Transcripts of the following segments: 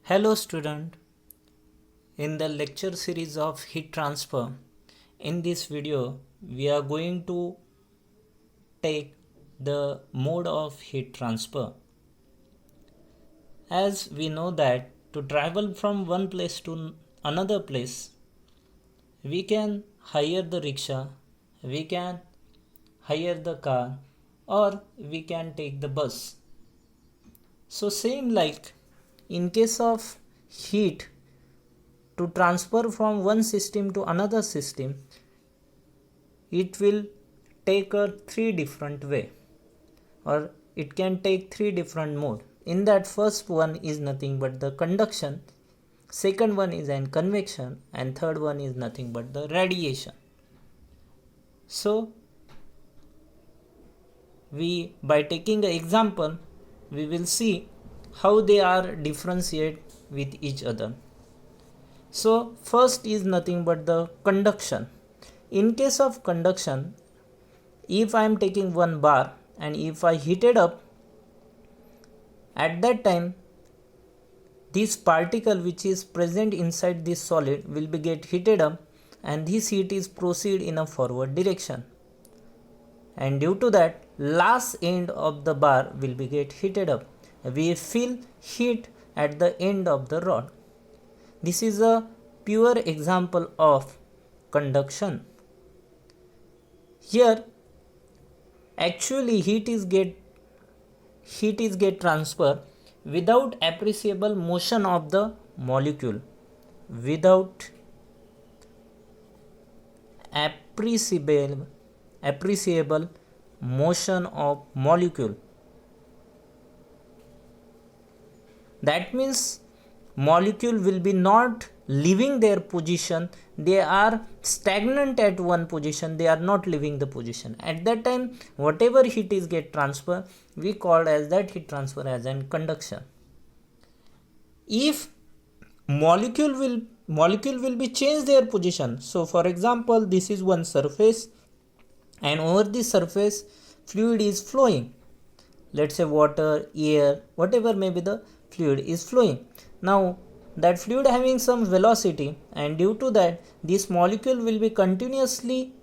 Hello student, in the lecture series of heat transfer, in this video we are going to take the mode of heat transfer. As we know that to travel from one place to another place, we can hire the rickshaw, we can hire the car, or we can take the bus. So same like in case of heat, to transfer from one system to another system, it will take a three different way, or it can take three different mode. In that, first one is nothing but the conduction, second one is an convection, and third one is nothing but the radiation. So we, by taking an example, we will see how they are differentiate with each other. So first is nothing but the conduction. In case of conduction, if I am taking one bar and if I heat it up, at that time this particle which is present inside this solid will be get heated up, and this heat is proceed in a forward direction, and due to that last end of the bar will be get heated up. We feel heat at the end of the rod. This is a pure example of conduction. Here actually heat is get transferred without appreciable motion of the molecule, without appreciable motion of molecule. That means molecule will be not leaving their position, they are stagnant at one position, they are not leaving the position. At that time whatever heat is get transferred, we call as that heat transfer as an conduction. If molecule will be change their position, so for example this is one surface and over this surface fluid is flowing, let's say water, air, whatever may be the fluid is flowing. Now that fluid having some velocity, and due to that this molecule will be continuously,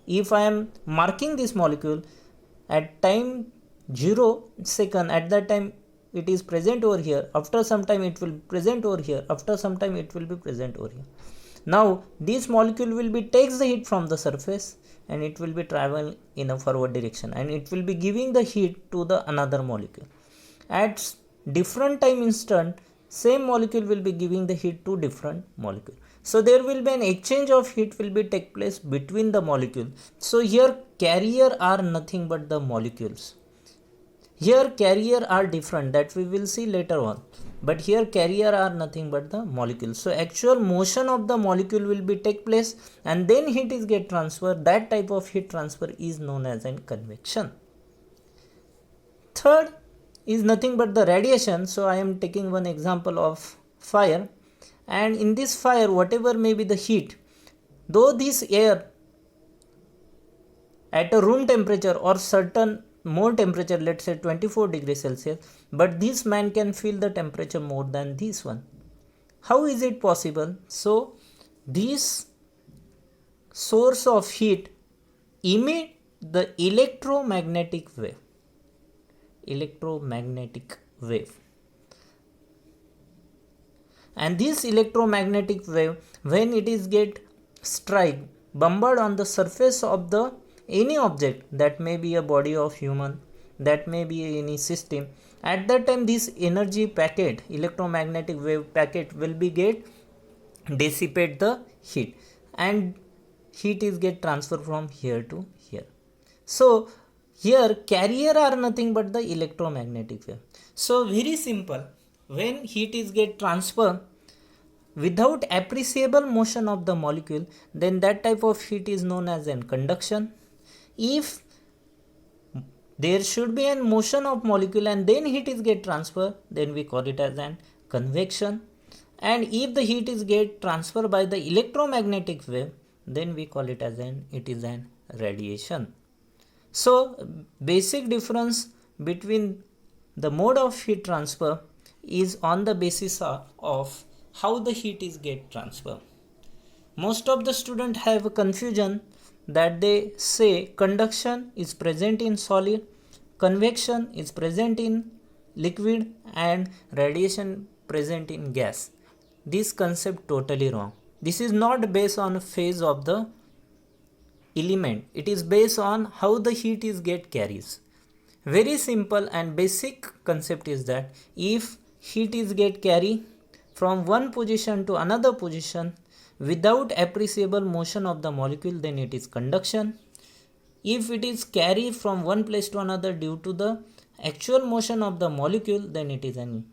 if I am marking this molecule at time 0 second, at that time it is present over here, after some time it will present over here, after some time it will be present over here. Now this molecule will be takes the heat from the surface and it will be travel in a forward direction, and it will be giving the heat to the another molecule. At different time instant, same molecule will be giving the heat to different molecule. So there will be an exchange of heat will be take place between the molecule. So here carrier are nothing but the molecules. Here carrier are different, that we will see later on, but here carrier are nothing but the molecules. So actual motion of the molecule will be take place and then heat is get transferred. That type of heat transfer is known as an convection. Third is nothing but the radiation. So I am taking one example of fire, and in this fire whatever may be the heat, though this air at a room temperature or certain more temperature, let's say 24 degrees Celsius, but this man can feel the temperature more than this one. How is it possible? So this source of heat emit the electromagnetic wave, and this electromagnetic wave, when it is get strike bombard on the surface of the any object, that may be a body of human, that may be any system, at that time this energy packet, electromagnetic wave packet will be get dissipate the heat, and heat is get transferred from here to here. So here carrier are nothing but the electromagnetic wave. So very simple, when heat is get transferred without appreciable motion of the molecule, then that type of heat is known as an conduction. If there should be a motion of molecule and then heat is get transferred, then we call it as an convection. And if the heat is get transferred by the electromagnetic wave, then we call it as an radiation. So basic difference between the mode of heat transfer is on the basis of how the heat is get transferred. Most of the students have a confusion that they say conduction is present in solid, convection is present in liquid, and radiation present in gas. This concept totally wrong. This is not based on phase of the element. It is based on how the heat is get carries. Very simple and basic concept is that if heat is get carry from one position to another position without appreciable motion of the molecule, then it is conduction. If it is carried from one place to another due to the actual motion of the molecule, then it is an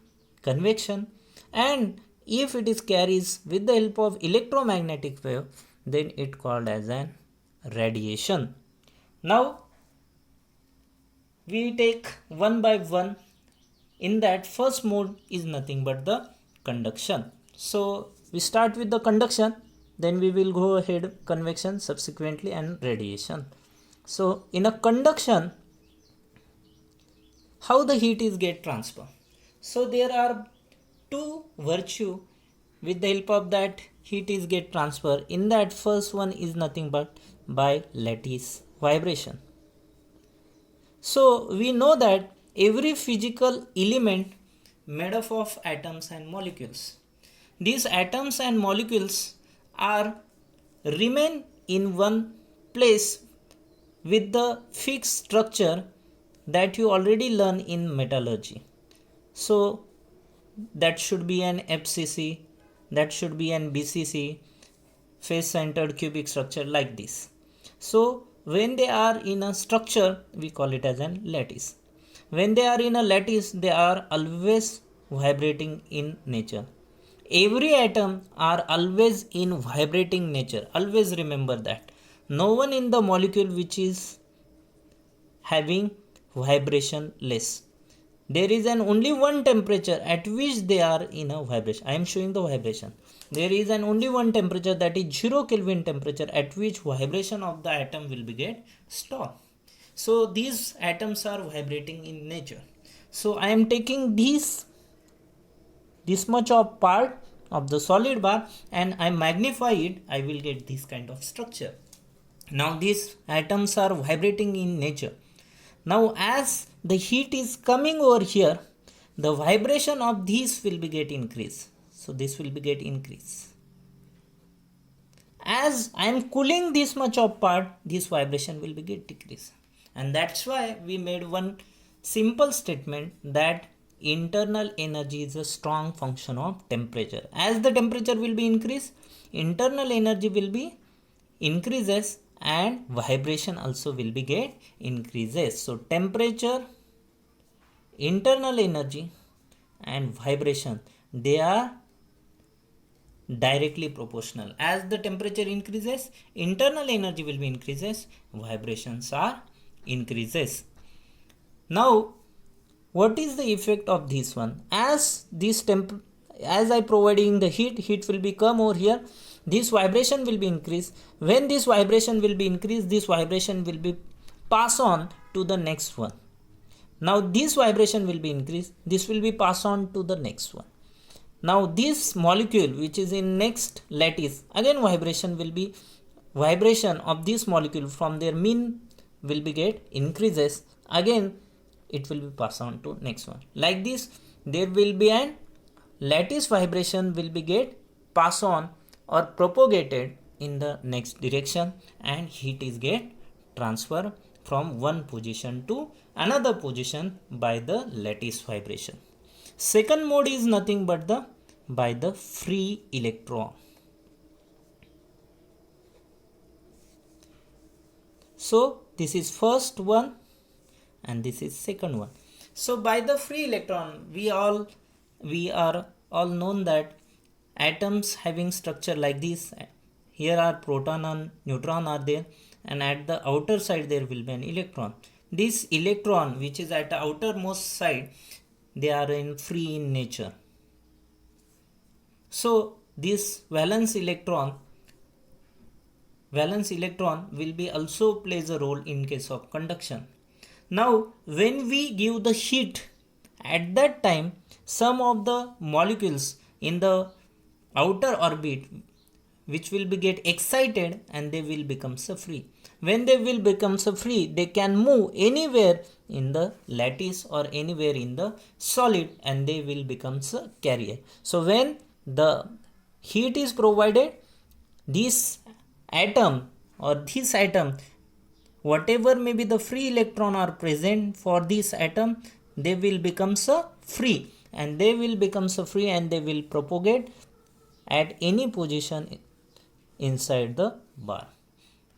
convection. And if it is carries with the help of electromagnetic wave, then it called as an radiation. Now we take one by one. In that, first mode is nothing but the conduction. So we start with the conduction, then we will go ahead convection subsequently and radiation. So in a conduction, how the heat is get transferred. So there are two virtue with the help of that heat is get transferred. In that, first one is nothing but by lattice vibration. So we know that every physical element made up of atoms and molecules. These atoms and molecules are remain in one place with the fixed structure that you already learn in metallurgy. So that should be an FCC, that should be an BCC, face centered cubic structure like this. So when they are in a structure, we call it as an lattice. When they are in a lattice, they are always vibrating in nature. Every atom are always in vibrating nature. Always remember that. No one in the molecule which is having vibration less. There is an only one temperature at which they are in a vibration. I am showing the vibration. There is an only one temperature, that is 0 Kelvin temperature, at which vibration of the atom will be get stopped. So these atoms are vibrating in nature. So I am taking this much of part of the solid bar and I magnify it, I will get this kind of structure. Now these atoms are vibrating in nature. Now as the heat is coming over here, the vibration of these will be get increased. So this will be get increased. As I am cooling this much of part, this vibration will be get decreased. And that's why we made one simple statement that internal energy is a strong function of temperature. As the temperature will be increased, internal energy will be increases and vibration also will be get increases. So temperature, internal energy and vibration, they are directly proportional. As the temperature increases, internal energy will be increases, vibrations are increases. Now what is the effect of this one? As this as I providing the heat will become over here, this vibration will be increased. When this vibration will be increased, this vibration will be pass on to the next one. Now this vibration will be increased, this will be passed on to the next one. Now this molecule which is in next lattice, again vibration of this molecule from their mean will be get increases, again it will be passed on to next one. Like this, there will be an lattice vibration will be get passed on or propagated in the next direction, and heat is get transferred from one position to another position by the lattice vibration. Second mode is nothing but by the free electron. So this is first one and this is second one. So by the free electron, we are all known that atoms having structure like this. Here are proton and neutron are there, and at the outer side there will be an electron. This electron which is at the outermost side, they are free in nature. So this valence electron will be also plays a role in case of conduction. Now when we give the heat, at that time some of the molecules in the outer orbit which will be get excited and they will become so free. When they will become so free, they can move anywhere in the lattice or anywhere in the solid and they will become so carrier. So when the heat is provided, this atom or this atom, whatever may be the free electron are present for this atom, they will become so free and they will become so free and they will propagate at any position inside the bar.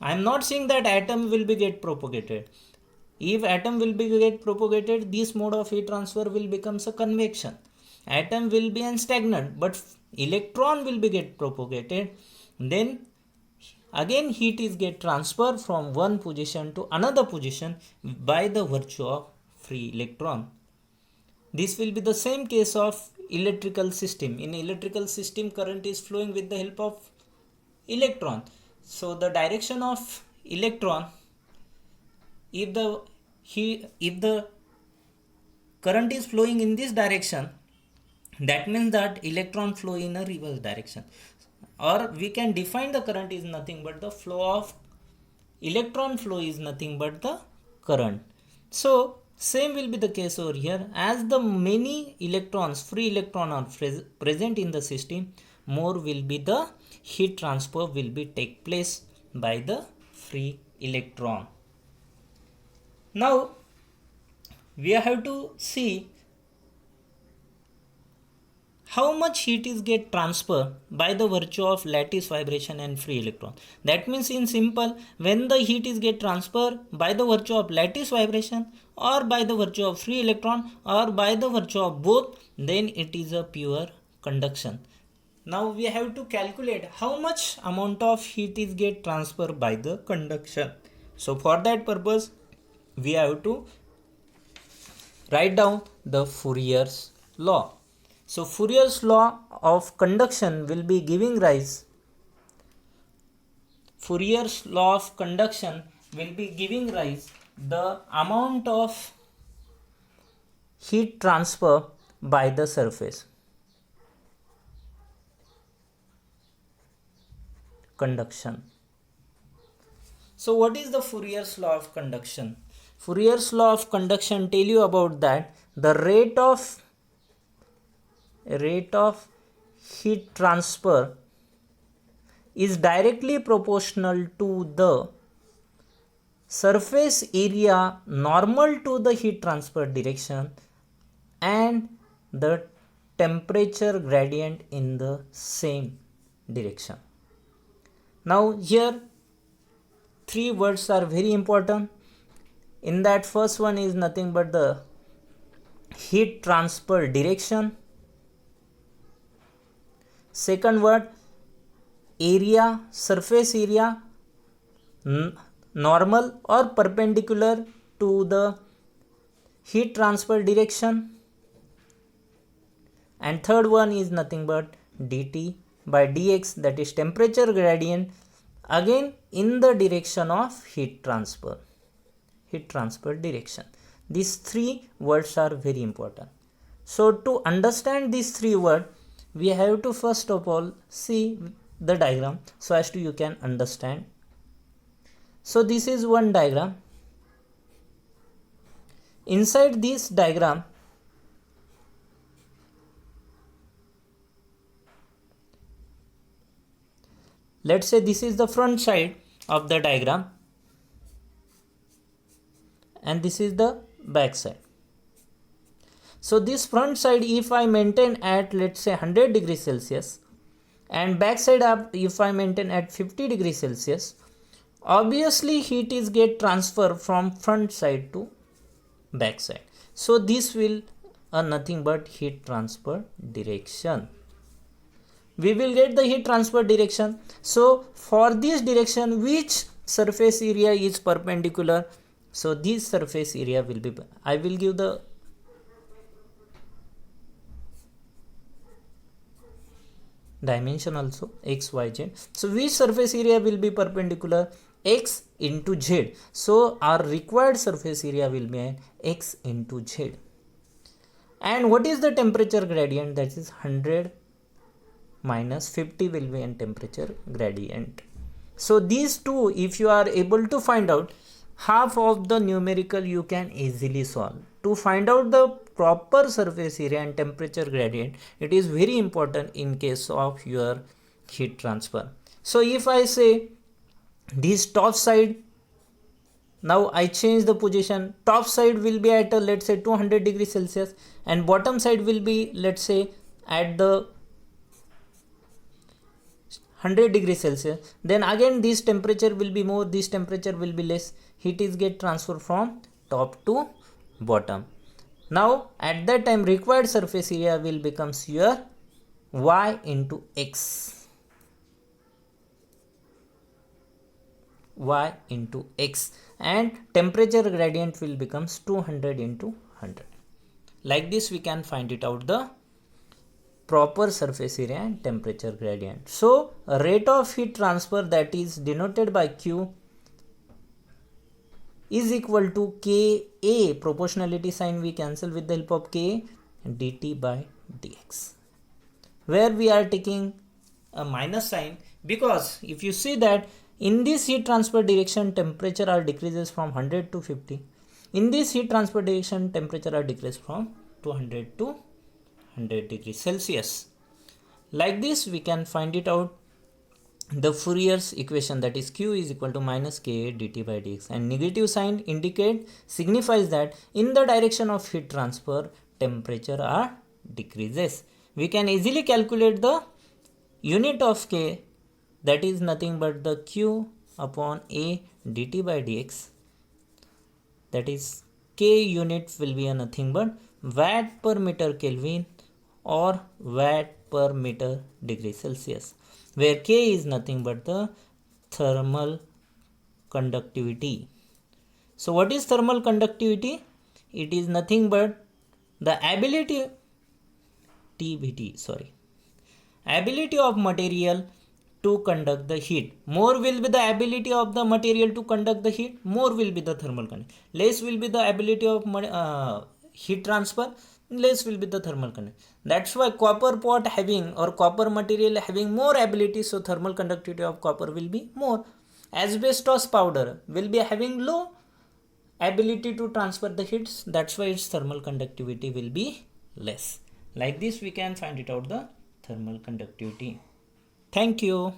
I am not saying that atom will be get propagated. If atom will be get propagated, this mode of heat transfer will become a convection. Atom will be an stagnant, but electron will be get propagated. Then again heat is get transferred from one position to another position by the virtue of free electron. This will be the same case of electrical system. In electrical system, current is flowing with the help of electron. So the direction of electron, if the current is flowing in this direction, that means that electron flow in a reverse direction. Or we can define the current is nothing but the flow of electron flow is nothing but the current. So same will be the case over here. As the many electrons, free electron are present in the system, more will be the heat transfer will be take place by the free electron. Now we have to see how much heat is get transferred by the virtue of lattice vibration and free electron. That means in simple, when the heat is get transferred by the virtue of lattice vibration or by the virtue of free electron or by the virtue of both, then it is a pure conduction. Now we have to calculate how much amount of heat is get transferred by the conduction. So for that purpose, we have to write down the Fourier's law. So Fourier's law of conduction will be giving rise. Fourier's law of conduction will be giving rise the amount of heat transfer by the surface. Conduction. So what is the Fourier's law of conduction? Fourier's law of conduction tell you about that the rate of heat transfer is directly proportional to the surface area normal to the heat transfer direction and the temperature gradient in the same direction. Now here three words are very important. In that first one is nothing but the heat transfer direction. Second word, area, surface area, normal or perpendicular to the heat transfer direction. And third one is nothing but dt by dx, that is temperature gradient, again in the direction of heat transfer direction. These three words are very important. So to understand these three words, we have to first of all see the diagram so as to you can understand. So this is one diagram. Inside this diagram, let's say this is the front side of the diagram and this is the back side. So this front side if I maintain at let's say 100 degrees Celsius and back side up if I maintain at 50 degrees Celsius, obviously heat is get transferred from front side to back side. So this will nothing but heat transfer direction. We will get the heat transfer direction. So for this direction, which surface area is perpendicular? So this surface area will be, I will give the dimension also x, y, z. So which surface area will be perpendicular? X into z. So our required surface area will be x into z. And what is the temperature gradient? That is 100 minus 50 will be a temperature gradient. So these two, if you are able to find out, half of the numerical you can easily solve. To find out the proper surface area and temperature gradient, it is very important in case of your heat transfer. So if I say this top side, now I change the position, top side will be at let's say 200 degrees Celsius and bottom side will be let's say at the 100 degrees Celsius, then again this temperature will be more, this temperature will be less, heat is get transferred from top to bottom. Now at that time required surface area will becomes your y into x, y into x, and temperature gradient will becomes 200 into 100. Like this we can find it out the proper surface area and temperature gradient. So rate of heat transfer, that is denoted by Q, is equal to Ka, proportionality sign we cancel with the help of Ka, dt by dx, where we are taking a minus sign because if you see that in this heat transfer direction temperature are decreases from 100 to 50, in this heat transfer direction temperature are decreased from 200 to 100 degrees Celsius. Like this we can find it out the Fourier's equation, that is Q is equal to minus Ka dt by dx, and negative sign signifies that in the direction of heat transfer temperature are decreases. We can easily calculate the unit of K, that is nothing but the Q upon A dt by dx, that is K unit will be a nothing but watt per meter Kelvin or watt per meter degree Celsius, where K is nothing but the thermal conductivity. So what is thermal conductivity? It is nothing but the ability ability of material to conduct the heat. More will be the ability of the material to conduct the heat, more will be the thermal conductivity. Less will be the ability of heat transfer, less will be the thermal conductivity. That's why copper pot having or copper material having more ability, so thermal conductivity of copper will be more. Asbestos powder will be having low ability to transfer the heats, that's why its thermal conductivity will be less. Like this we can find it out the thermal conductivity. Thank you.